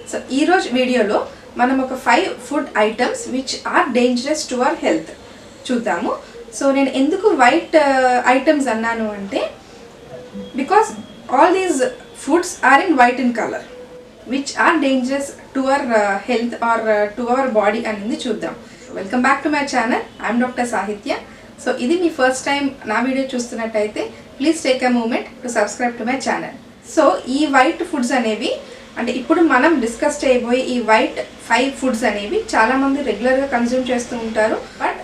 So ఈ రోజు వీడియోలో మనం ఒక 5 food items which are dangerous to our health చూద్దాము. సో నేను ఎందుకు వైట్ ఐటమ్స్ అన్నాను అంటే because all these foods are in white in colour which are dangerous to our health or to our body అనేది చూద్దాం. Welcome back to my channel. I'm doctor Sahitya. So ఇది మీ first time నా video చూస్తున్నట్టయితే please take a moment to subscribe to my channel. So ఈ white foods అనేవి అంటే ఇప్పుడు మనం డిస్కస్ చేయబోయే ఈ వైట్ 5 ఫుడ్స్ అనేవి చాలామంది రెగ్యులర్గా కన్జ్యూమ్ చేస్తూ ఉంటారు. బట్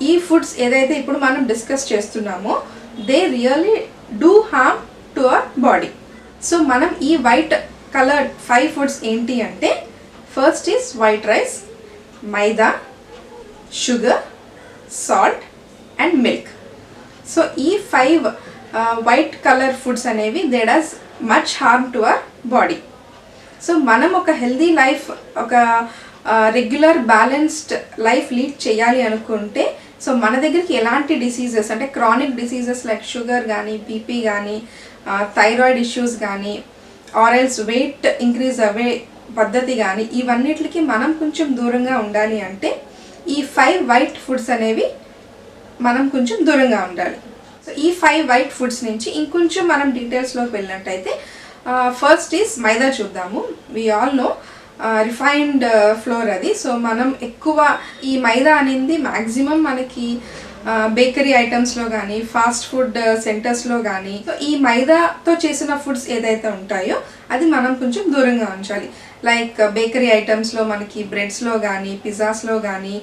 ఈ ఫుడ్స్ ఏదైతే ఇప్పుడు మనం డిస్కస్ చేస్తున్నామో they really do harm to our body. So మనం ఈ వైట్ కలర్డ్ 5 ఫుడ్స్ ఏంటి అంటే first is white rice, maida, sugar, salt and milk. So ఈ 5 వైట్ కలర్ ఫుడ్స్ అనేవి they does much harm to our body. So మనం ఒక healthy life, ఒక regular balanced life lead చేయాలి అనుకుంటే సో మన దగ్గరికి ఎలాంటి డిసీజెస్ అంటే క్రానిక్ డిసీజెస్ లైక్ షుగర్ కానీ, బీపీ కానీ, థైరాయిడ్ ఇష్యూస్ కానీ, ఆరెల్స్ వెయిట్ ఇంక్రీజ్ అవ్వే పద్ధతి కానీ ఇవన్నిటికి మనం కొంచెం దూరంగా ఉండాలి అంటే ఈ 5 వైట్ ఫుడ్స్ అనేవి మనం కొంచెం దూరంగా ఉండాలి. సో ఈ 5 వైట్ ఫుడ్స్ నుంచి ఇంకొంచెం మనం డీటెయిల్స్లోకి వెళ్ళినట్టయితే ఫస్ట్ ఈజ్ మైదా చూద్దాము. We all know refined flour అది. సో మనం ఎక్కువ ఈ మైదా అనేది మ్యాక్సిమం మనకి బేకరీ ఐటమ్స్లో కానీ, ఫాస్ట్ ఫుడ్ సెంటర్స్లో కానీ సో ఈ మైదాతో చేసిన ఫుడ్స్ ఏదైతే ఉంటాయో అది మనం కొంచెం దూరంగా ఉంచాలి. లైక్ బేకరీ ఐటమ్స్లో మనకి బ్రెడ్స్లో కానీ, పిజ్జాస్లో కానీ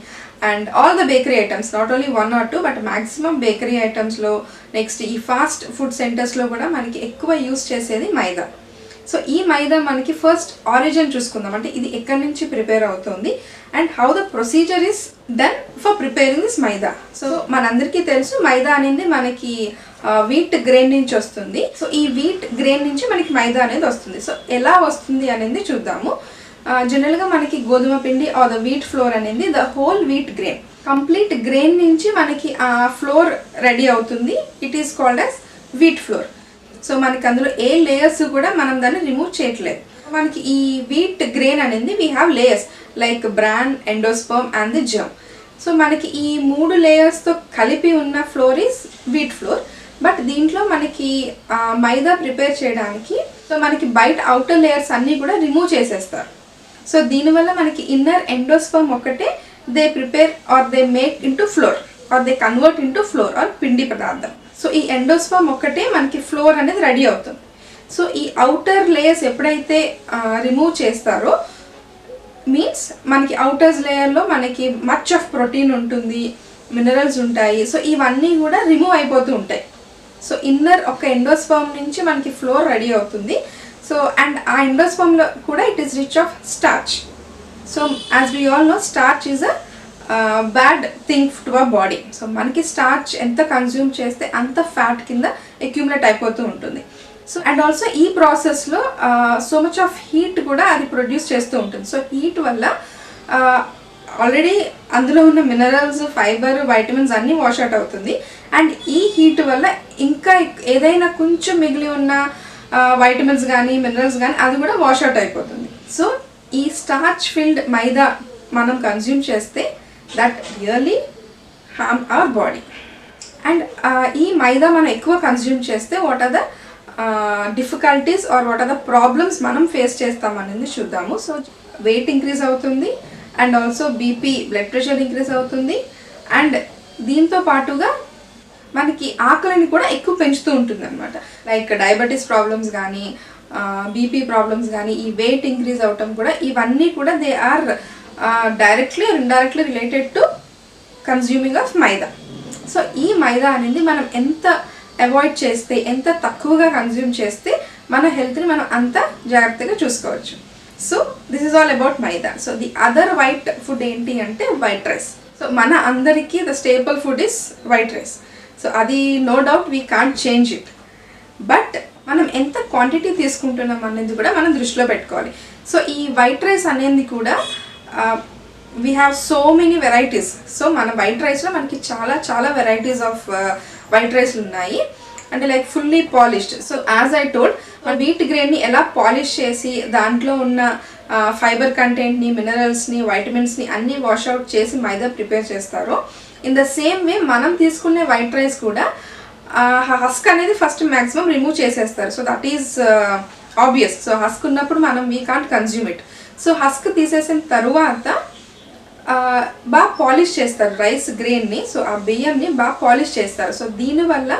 and all the bakery items, not only 1 or 2 but maximum bakery ఐటమ్స్లో, నెక్స్ట్ ఈ ఫాస్ట్ ఫుడ్ సెంటర్స్లో కూడా మనకి ఎక్కువ యూస్ చేసేది మైదా. సో ఈ మైదా మనకి ఫస్ట్ ఆరిజిన్ చూసుకుందాం, అంటే ఇది ఎక్కడి నుంచి ప్రిపేర్ అవుతుంది and how the procedure is done for preparing this maida. So మనందరికీ తెలుసు మైదా అనేది మనకి వీట్ గ్రెయిన్ నుంచి వస్తుంది. సో ఈ వీట్ గ్రెయిన్ నుంచి మనకి మైదా అనేది వస్తుంది. సో ఎలా వస్తుంది అనేది చూద్దాము. జనరల్గా మనకి గోధుమ పిండి ఆర్ ద వీట్ ఫ్లోర్ అనేది the whole wheat grain, complete grain నుంచి మనకి ఆ ఫ్లోర్ రెడీ అవుతుంది. It is called as wheat flour. So మనకి అందులో ఏ లేయర్స్ కూడా మనం దాన్ని రిమూవ్ చేయట్లేదు. మనకి ఈ వీట్ గ్రెయిన్ అనేది we have layers like bran, endosperm and the germ. So మనకి ఈ 3 లేయర్స్తో కలిపి ఉన్న floor is wheat flour. But దీంట్లో మనకి మైదా ప్రిపేర్ చేయడానికి సో మనకి బయట అవుటర్ లేయర్స్ అన్నీ కూడా రిమూవ్ చేసేస్తారు. సో దీనివల్ల మనకి ఇన్నర్ ఎండోస్పర్మ్ ఒకటే they prepare or they make into flour or they convert into flour or పిండి పదార్థం. సో ఈ ఎండోస్పర్మ్ ఒక్కటే మనకి ఫ్లోర్ అనేది రెడీ అవుతుంది. సో ఈ అవుటర్ లేయర్స్ ఎప్పుడైతే రిమూవ్ చేస్తారో మీన్స్ మనకి అవుటర్స్ లేయర్లో మనకి మచ్ ఆఫ్ ప్రోటీన్ ఉంటుంది, మినరల్స్ ఉంటాయి. సో ఇవన్నీ కూడా రిమూవ్ అయిపోతూ ఉంటాయి. సో ఇన్నర్ ఒక ఎండోస్పర్మ్ నుంచి మనకి ఫ్లోర్ రెడీ అవుతుంది. సో అండ్ ఆ ఎండోస్పర్మ్లో కూడా it is rich of starch. So as we all know starch is a bad thing to our body. So మనకి స్టార్చ్ ఎంత కన్జ్యూమ్ చేస్తే అంత ఫ్యాట్ కింద అక్యూములేట్ అయిపోతూ ఉంటుంది. సో అండ్ ఆల్సో ఈ ప్రాసెస్లో సో మచ్ ఆఫ్ హీట్ కూడా అది ప్రొడ్యూస్ చేస్తూ ఉంటుంది. సో హీట్ వల్ల ఆల్రెడీ అందులో ఉన్న మినరల్స్, ఫైబర్, వైటమిన్స్ అన్నీ వాష్ అవుట్ అవుతుంది. అండ్ ఈ హీట్ వల్ల ఇంకా ఏదైనా కొంచెం మిగిలి ఉన్న వైటమిన్స్ కానీ, మినరల్స్ కానీ అది కూడా వాష్ అవుట్ అయిపోతుంది. సో ఈ స్టార్చ్ ఫిల్డ్ మైదా మనం కన్జ్యూమ్ చేస్తే that really harm our body. And ఈ మైదా మనం ఎక్కువ కన్జ్యూమ్ చేస్తే what are the difficulties or what are the problems మనం ఫేస్ చేస్తామనేది చూద్దాము. సో వెయిట్ ఇంక్రీజ్ అవుతుంది and also BP, blood pressure increase అవుతుంది. అండ్ దీంతో పాటుగా మనకి ఆకలిని కూడా ఎక్కువ పెంచుతూ ఉంటుంది అనమాట. లైక్ డయాబెటీస్ ప్రాబ్లమ్స్ కానీ, బీపీ ప్రాబ్లమ్స్ కానీ, ఈ వెయిట్ ఇంక్రీజ్ అవటం కూడా ఇవన్నీ కూడా they are directly or indirectly related to consuming of maida. So ఈ మైదా అనేది మనం ఎంత అవాయిడ్ చేస్తే, ఎంత తక్కువగా కన్జ్యూమ్ చేస్తే మన హెల్త్ని మనం అంత జాగ్రత్తగా చూసుకోవచ్చు. So this is all about maida. So the other white food ఏంటి అంటే వైట్ రైస్. సో మన అందరికీ the staple food is white rice. So అది no doubt we can't change it. But మనం ఎంత క్వాంటిటీ తీసుకుంటున్నాం అనేది కూడా మనం దృష్టిలో పెట్టుకోవాలి. సో ఈ వైట్ రైస్ అనేది కూడా we have so many varieties. So మన వైట్ రైస్లో మనకి చాలా చాలా వెరైటీస్ ఆఫ్ వైట్ రైస్లు ఉన్నాయి. అంటే like fully polished. So as I told wheat గ్రెయిన్ని ఎలా పాలిష్ చేసి దాంట్లో ఉన్న ఫైబర్ కంటెంట్ని, మినరల్స్ని, వైటమిన్స్ని అన్నీ వాష్అవుట్ చేసి మైదా ప్రిపేర్ చేస్తారో, ఇన్ ద సేమ్ వే మనం తీసుకునే వైట్ రైస్ కూడా హస్క్ అనేది ఫస్ట్ మ్యాక్సిమం రిమూవ్ చేసేస్తారు. So that is obvious. So husk ఉన్నప్పుడు మనం we can't consume it. So husk తీసేసిన తరువాత బాగా పాలిష్ చేస్తారు రైస్ గ్రెయిన్ని. సో ఆ బియ్యంని బాగా పాలిష్ చేస్తారు. సో దీనివల్ల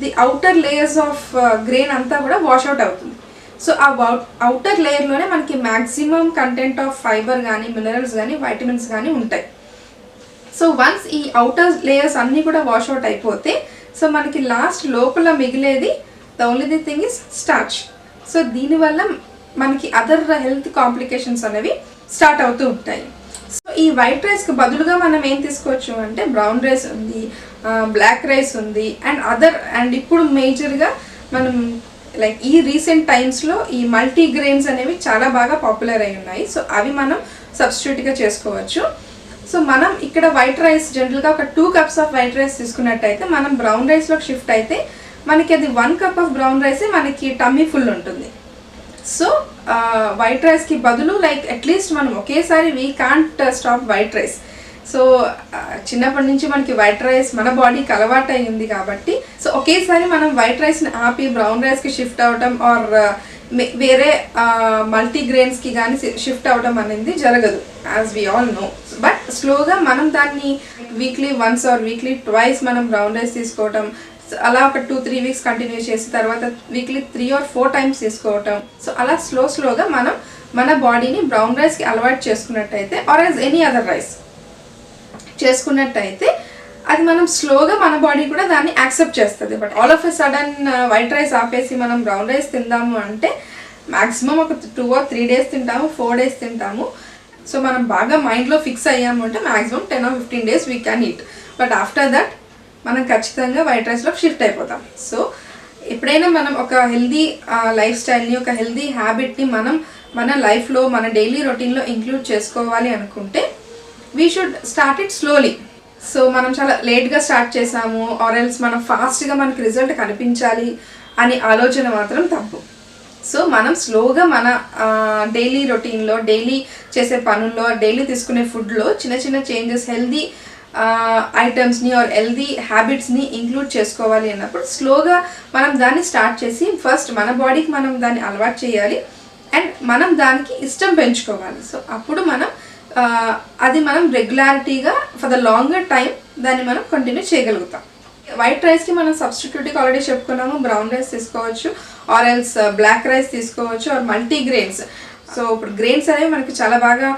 the outer layers of grain అంతా కూడా వాష్అవుట్ అవుతుంది. సో ఆ అవుటర్ లేయర్లోనే మనకి మ్యాక్సిమం కంటెంట్ ఆఫ్ ఫైబర్ కానీ, మినరల్స్ కానీ, వైటమిన్స్ కానీ ఉంటాయి. సో వన్స్ ఈ అవుటర్ లేయర్స్ అన్నీ కూడా వాష్అవుట్ అయిపోతే సో మనకి లాస్ట్ లోపల మిగిలేది the only thing is starch. So దీనివల్ల మనకి అదర్ హెల్త్ కాంప్లికేషన్స్ అనేవి స్టార్ట్ అవుతూ ఉంటాయి. సో ఈ వైట్ రైస్కి బదులుగా మనం ఏం తీసుకోవచ్చు అంటే బ్రౌన్ రైస్ ఉంది, బ్లాక్ రైస్ ఉంది, అండ్ ఇప్పుడు మేజర్గా మనం లైక్ ఈ రీసెంట్ టైమ్స్లో ఈ మల్టీగ్రెయిన్స్ అనేవి చాలా బాగా పాపులర్ అయి ఉన్నాయి. సో అవి మనం సబ్స్టిట్యూట్గా చేసుకోవచ్చు. సో మనం ఇక్కడ వైట్ రైస్ జనరల్గా ఒక 2 cups ఆఫ్ వైట్ రైస్ తీసుకున్నట్టయితే మనం బ్రౌన్ రైస్లోకి షిఫ్ట్ అయితే మనకి అది 1 cup ఆఫ్ బ్రౌన్ రైసే మనకి టమ్మీ ఫుల్ ఉంటుంది. సో వైట్ రైస్కి బదులు లైక్ అట్లీస్ట్ మనం ఒకేసారి we can't stop white rice. So చిన్నప్పటి నుంచి మనకి వైట్ రైస్ మన బాడీకి అలవాటు అయ్యింది కాబట్టి సో ఒకేసారి మనం వైట్ రైస్ని ఆపి బ్రౌన్ రైస్కి షిఫ్ట్ అవ్వడం ఆర్ వేరే మల్టీగ్రెయిన్స్కి కానీ షిఫ్ట్ అవ్వడం అనేది జరగదు, as we all know. But స్లోగా మనం దాన్ని weekly once or weekly twice మనం బ్రౌన్ రైస్ తీసుకోవటం, అలా ఒక 2-3 weeks కంటిన్యూ చేసి తర్వాత వీక్లీ 3 or 4 times తీసుకోవటం. సో అలా స్లోగా మనం మన బాడీని బ్రౌన్ రైస్కి అలవాటు చేసుకున్నట్టయితే or as any other rice చేసుకున్నట్టయితే అది మనం స్లోగా మన బాడీ కూడా దాన్ని యాక్సెప్ట్ చేస్తుంది. But all of a sudden white rice ఆపేసి మనం బ్రౌన్ రైస్ తిందాము అంటే మ్యాక్సిమం ఒక 2 or 3 days తింటాము, 4 days తింటాము. సో మనం బాగా మైండ్లో ఫిక్స్ అయ్యాము అంటే maximum 10 or 15 days we can eat. But after that మనం ఖచ్చితంగా వైట్ రైస్లోకి షిఫ్ట్ అయిపోతాం. సో ఎప్పుడైనా మనం ఒక హెల్దీ లైఫ్ స్టైల్ని, ఒక హెల్దీ హ్యాబిట్ని మనం మన లైఫ్లో, మన డైలీ రొటీన్లో ఇంక్లూడ్ చేసుకోవాలి అనుకుంటే we should start it slowly. So మనం చాలా లేట్గా స్టార్ట్ చేసాము ఆర్ ఎల్స్ మనం ఫాస్ట్గా మనకి రిజల్ట్ కనిపించాలి అని ఆలోచన మాత్రం తప్పు. సో మనం స్లోగా మన డైలీ రొటీన్లో, డైలీ చేసే పనుల్లో, డైలీ తీసుకునే ఫుడ్లో చిన్న చిన్న చేంజెస్, హెల్దీ ఐటమ్స్ని ఆర్ హెల్దీ హ్యాబిట్స్ని ఇంక్లూడ్ చేసుకోవాలి అన్నప్పుడు స్లోగా మనం దాన్ని స్టార్ట్ చేసి ఫస్ట్ మన బాడీకి మనం దాన్ని అలవాటు చేయాలి అండ్ మనం దానికి ఇష్టం పెంచుకోవాలి. సో అప్పుడు మనం అది మనం రెగ్యులారిటీగా ఫర్ ద లాంగర్ టైం దాన్ని మనం కంటిన్యూ చేయగలుగుతాం. వైట్ రైస్కి మనం సబ్స్టిట్యూట్కి ఆల్రెడీ చెప్పుకున్నాము, బ్రౌన్ రైస్ తీసుకోవచ్చు ఆర్ ఎల్స్ బ్లాక్ రైస్ తీసుకోవచ్చు ఆర్ మల్టీగ్రెయిన్స్. సో ఇప్పుడు గ్రెయిన్స్ అనేవి మనకి చాలా బాగా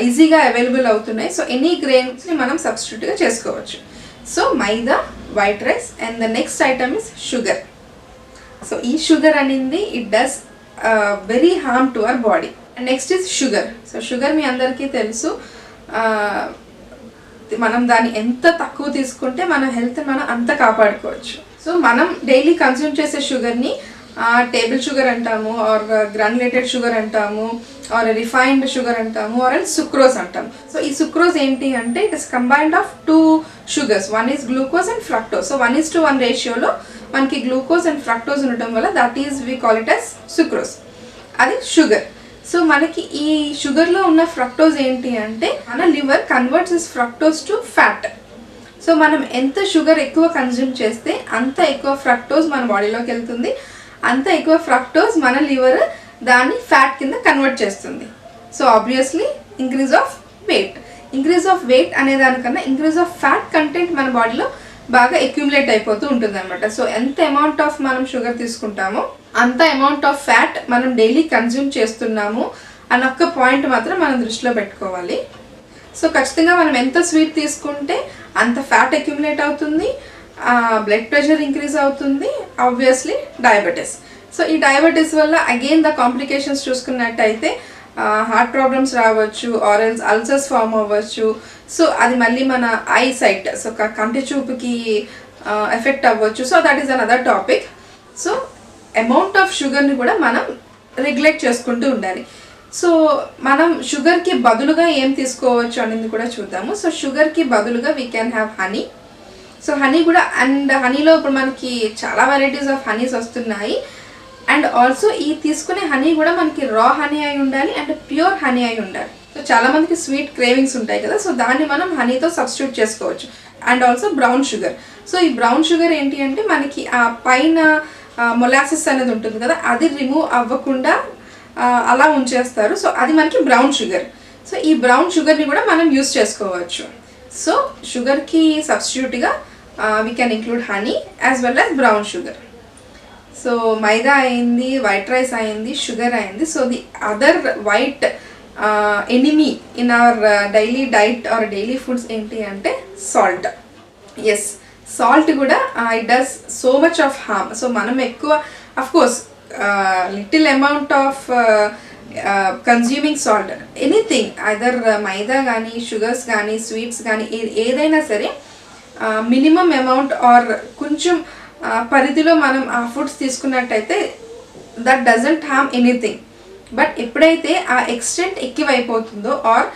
ఈజీగా అవైలబుల్ అవుతున్నాయి. సో ఎనీ గ్రెయిన్స్ని మనం సబ్స్టిట్యూట్గా చేసుకోవచ్చు. So maida, white rice and the next item is sugar. So ఈ షుగర్ అనేది it does very harm to our body. And next is sugar. So sugar మీ అందరికీ తెలుసు, మనం దాన్ని ఎంత తక్కువ తీసుకుంటే మన హెల్త్ మనం అంత కాపాడుకోవచ్చు. సో మనం డైలీ కన్జ్యూమ్ చేసే షుగర్ని టేబుల్ షుగర్ అంటాము ఆర్ గ్రాన్యులేటెడ్ షుగర్ అంటాము ఆర్ రిఫైన్డ్ షుగర్ అంటాము ఆర్ ఎల్స్ సుక్రోజ్ అంటాము. సో ఈ సుక్రోజ్ ఏంటి అంటే it is combined of 2 sugars. One is glucose and fructose. So 1:1 రేషియోలో మనకి గ్లూకోజ్ అండ్ ఫ్రక్టోజ్ ఉండటం వల్ల that is we call it as sucrose. అది షుగర్. సో మనకి ఈ షుగర్లో ఉన్న ఫ్రక్టోజ్ ఏంటి అంటే మన liver converts this fructose to fat. So మనం ఎంత షుగర్ ఎక్కువ కన్జ్యూమ్ చేస్తే అంత ఎక్కువ ఫ్రక్టోజ్ మన బాడీలోకి వెళ్తుంది, అంత ఎక్కువ ఫ్రక్టోజ్ మన లివర్ దాన్ని ఫ్యాట్ కింద కన్వర్ట్ చేస్తుంది. So obviously increase of weight అనే దానికన్నా ఇంక్రీజ్ ఆఫ్ ఫ్యాట్ కంటెంట్ మన బాడీలో బాగా అక్యుములేట్ అయిపోతూ ఉంటుంది అనమాట. సో ఎంత అమౌంట్ ఆఫ్ మనం షుగర్ తీసుకుంటామో అంత అమౌంట్ ఆఫ్ ఫ్యాట్ మనం డైలీ కన్జ్యూమ్ చేస్తున్నాము అన్న ఒక్క పాయింట్ మాత్రం మనం దృష్టిలో పెట్టుకోవాలి. సో ఖచ్చితంగా మనం ఎంత స్వీట్ తీసుకుంటే అంత ఫ్యాట్ అక్యుములేట్ అవుతుంది, బ్లడ్ ప్రెషర్ ఇంక్రీజ్ అవుతుంది, ఆబ్వియస్లీ డయాబెటీస్. సో ఈ డయాబెటీస్ వల్ల అగైన్ ద కాంప్లికేషన్స్ చూసుకున్నట్టయితే హార్ట్ ప్రాబ్లమ్స్ రావచ్చు ఆర్ ఎల్స్ అల్సర్స్ ఫామ్ అవ్వచ్చు. సో అది మళ్ళీ మన ఐ సైట్, సో కంటి చూపుకి ఎఫెక్ట్ అవ్వచ్చు. So that is another topic. So amount of షుగర్ని కూడా మనం రెగ్యులేట్ చేసుకుంటూ ఉండాలి. సో మనం షుగర్కి బదులుగా ఏం తీసుకోవచ్చు అనేది కూడా చూద్దాము. సో షుగర్కి బదులుగా we can have honey. So honey కూడా, అండ్ హనీలో ఇప్పుడు మనకి చాలా వెరైటీస్ ఆఫ్ హనీస్ వస్తున్నాయి. అండ్ ఆల్సో ఈ తీసుకునే హనీ కూడా మనకి రా హనీ అయి ఉండాలి అండ్ ప్యూర్ హనీ అయి ఉండాలి. సో చాలా మందికి స్వీట్ క్రేవింగ్స్ ఉంటాయి కదా, సో దాన్ని మనం హనీతో సబ్స్టిట్యూట్ చేసుకోవచ్చు. And also brown sugar. So ఈ బ్రౌన్ షుగర్ ఏంటి అంటే మనకి ఆ పైన మొలాసిస్ అనేది ఉంటుంది కదా, అది రిమూవ్ అవ్వకుండా అలా ఉంచేస్తారు. సో అది మనకి బ్రౌన్ షుగర్. సో ఈ బ్రౌన్ షుగర్ని కూడా మనం యూస్ చేసుకోవచ్చు. సో షుగర్కి సబ్స్టిట్యూట్గా we can include honey as well as brown sugar. So maida అయింది, వైట్ రైస్ అయింది, షుగర్ అయింది. So the other white enemy in our daily diet or daily foods ఏంటి అంటే సాల్ట్. ఎస్, సాల్ట్ కూడా it does so much of harm. So మనం ఎక్కువ of course little amount of consuming salt, anything either మైదా కానీ sugars కానీ sweets కానీ ఏదైనా సరే మినిమం అమౌంట్ ఆర్ కొంచెం పరిధిలో మనం ఆ ఫుడ్స్ తీసుకున్నట్టయితే that doesn't harm anything. But ఎప్పుడైతే ఆ ఎక్స్టెంట్ ఎక్కువైపోతుందో ఆర్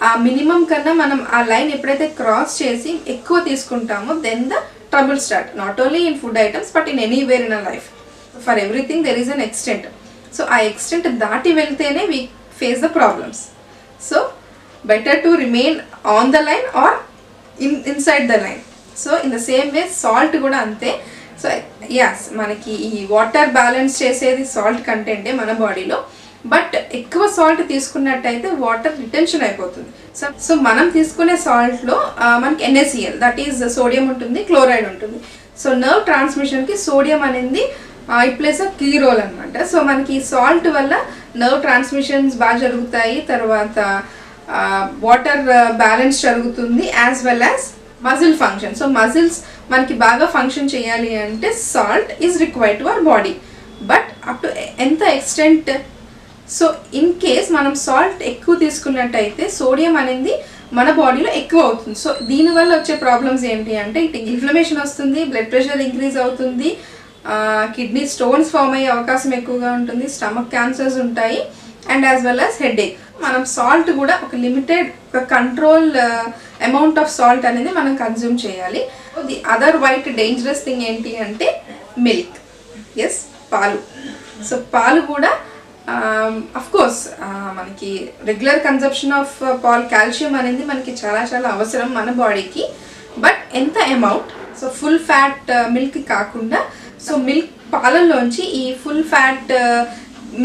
ఆ మినిమం కన్నా మనం ఆ లైన్ ఎప్పుడైతే క్రాస్ చేసి ఎక్కువ తీసుకుంటామో then the trouble start, not only in food items but in anywhere in a life. For everything there is an extent. So ఆ ఎక్స్టెంట్ దాటి వెళ్తేనే we face the problems. So better to remain on the line or inside the line. So in the same way salt కూడా అంతే. So as, మనకి ఈ water balance చేసేది salt కంటెంటే మన బాడీలో. బట్ ఎక్కువ సాల్ట్ తీసుకున్నట్టయితే వాటర్ రిటెన్షన్ అయిపోతుంది. సో మనం తీసుకునే సాల్ట్లో మనకి NaCl, దట్ ఈజ్ సోడియం ఉంటుంది, క్లోరైడ్ ఉంటుంది. సో నర్వ్ ట్రాన్స్మిషన్కి సోడియం అనేది it plays a key role అనమాట. సో మనకి సాల్ట్ వల్ల నర్వ్ ట్రాన్స్మిషన్స్ బాగా జరుగుతాయి, తర్వాత వాటర్ బ్యాలెన్స్ జరుగుతుంది as well as muscle function. So muscles మనకి బాగా ఫంక్షన్ చేయాలి అంటే salt is required to our body. But up to ఎంత ఎక్స్టెంట్? సో ఇన్ కేస్ మనం సాల్ట్ ఎక్కువ తీసుకున్నట్టయితే సోడియం అనేది మన బాడీలో ఎక్కువ అవుతుంది. సో దీనివల్ల వచ్చే ప్రాబ్లమ్స్ ఏంటి అంటే ఇన్ఫ్లమేషన్ వస్తుంది, బ్లడ్ ప్రెషర్ ఇంక్రీజ్ అవుతుంది, కిడ్నీ స్టోన్స్ ఫామ్ అయ్యే అవకాశం ఎక్కువగా ఉంటుంది, స్టమక్ క్యాన్సర్స్ ఉంటాయి, and as well as headache. మనం సాల్ట్ కూడా ఒక లిమిటెడ్, ఒక కంట్రోల్ అమౌంట్ ఆఫ్ సాల్ట్ అనేది మనం కన్జ్యూమ్ చేయాలి. The other white dangerous thing ఏంటి అంటే మిల్క్. ఎస్, పాలు. సో పాలు కూడా అఫ్కోర్స్ మనకి రెగ్యులర్ కన్సంప్షన్ ఆఫ్ పాల్, కాల్షియం అనేది మనకి చాలా చాలా అవసరం మన బాడీకి. బట్ ఎంత amount? So full fat milk కాకుండా, సో మిల్క్ పాలల్లోంచి ఈ ఫుల్ ఫ్యాట్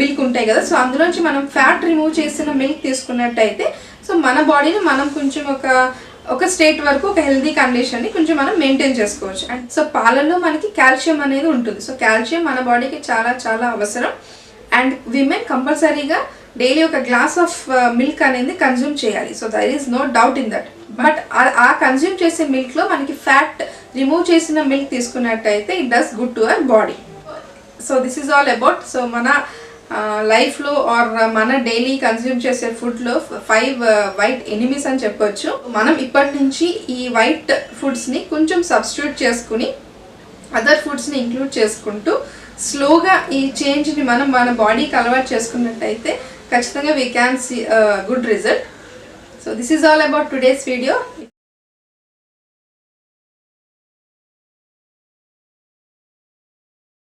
మిల్క్ ఉంటాయి కదా, సో అందులోంచి మనం ఫ్యాట్ రిమూవ్ చేసిన మిల్క్ తీసుకున్నట్టయితే సో మన బాడీని మనం కొంచెం ఒక స్టేట్ వరకు, ఒక హెల్దీ కండిషన్ని కొంచెం మనం మెయింటైన్ చేసుకోవచ్చు. అండ్ సో పాలల్లో మనకి కాల్షియం అనేది ఉంటుంది. సో కాల్షియం మన బాడీకి చాలా చాలా అవసరం. అండ్ విమెన్ కంపల్సరీగా డైలీ ఒక గ్లాస్ ఆఫ్ మిల్క్ అనేది కన్జ్యూమ్ చేయాలి. So there is no doubt in that. But ఆ కన్జ్యూమ్ చేసే మిల్క్లో మనకి ఫ్యాట్ రిమూవ్ చేసిన మిల్క్ తీసుకున్నట్టయితే it does good to our body. So this is all about. So మన లైఫ్లో ఆర్ మన డైలీ కన్జ్యూమ్ చేసే ఫుడ్లో 5 వైట్ ఎనిమీస్ అని చెప్పొచ్చు. మనం ఇప్పటి నుంచి ఈ వైట్ ఫుడ్స్ని కొంచెం సబ్స్టిట్యూట్ చేసుకుని అదర్ ఫుడ్స్ని ఇంక్లూడ్ చేసుకుంటూ స్లోగా ఈ చేంజ్ని మనం మన బాడీకి అలవాటు చేసుకున్నట్టయితే ఖచ్చితంగా we can see good result. So this is all about today's video.